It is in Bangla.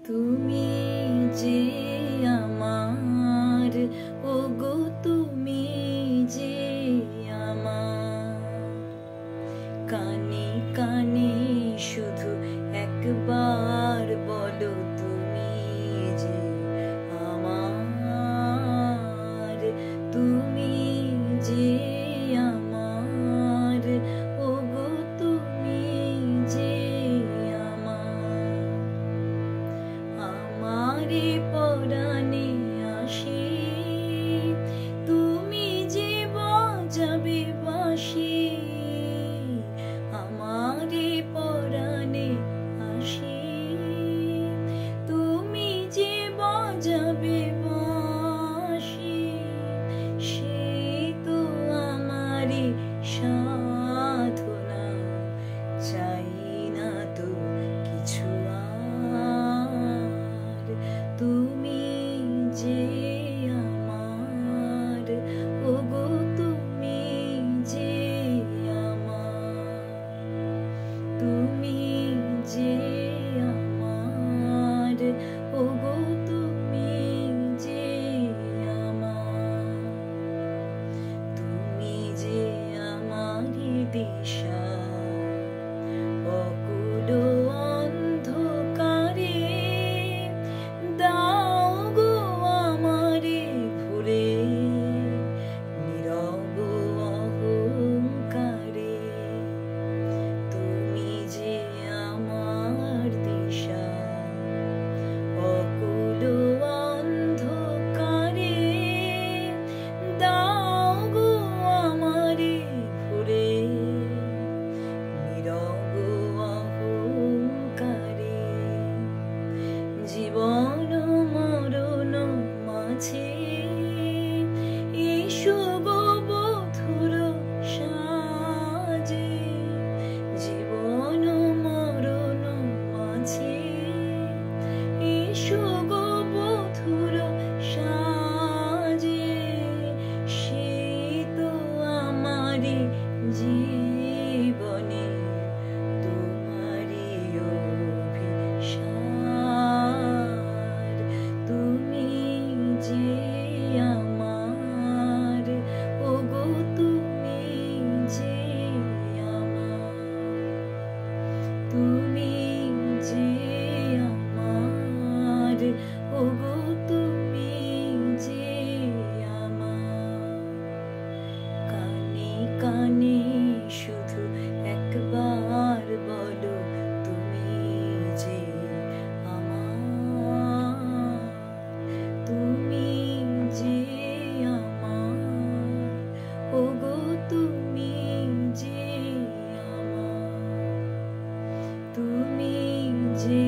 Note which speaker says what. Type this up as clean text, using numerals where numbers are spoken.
Speaker 1: তুমি যে আমার, ওগো তুমি যে আমার। কানে কানে শুধু একবার বলো তুমি যে আমার, তুমি যে আমার, ওগো তুমি যে আমার। আমারে পরাণে আসি, তুমি যে বাজাবে বাঁশি। আমারে পরাণে আসি, তুমি যে বাজাবে বাঁশি। সে তো আমারই সাধনা, চাই না তো কিছু আর। তুমি যে আমার, ওগো তুমি যে আমার। তুমি যে আমার, ওগো তুমি যে আমার। তুমি যে আমারই দিশা, অকুল অন্ধকারে দাও গো আমারে ভুলে, নীরব অহংকারে। তুমি যে আমার দিশা, অকুল অন্ধকারে দাও গো আমারে ভুলে, নীরব অহংকারে। জীবন মরণ মাঝে এসো গো বধুর সাজে। জীবন মরণ মাঝে এসো গো বধুর সাজে। সে তো আমারই জীবনে তোমারই অভিসার। তুমি যে আমার, ওগো তুমি যে আমার। তুমি যে আমার, ওগো তুমি যে আমার। কানে কানে শুধু একবার বলো তুমি যে আমার। তুমি যে আমার, ওগো তুমি যে আমার। তুমি যে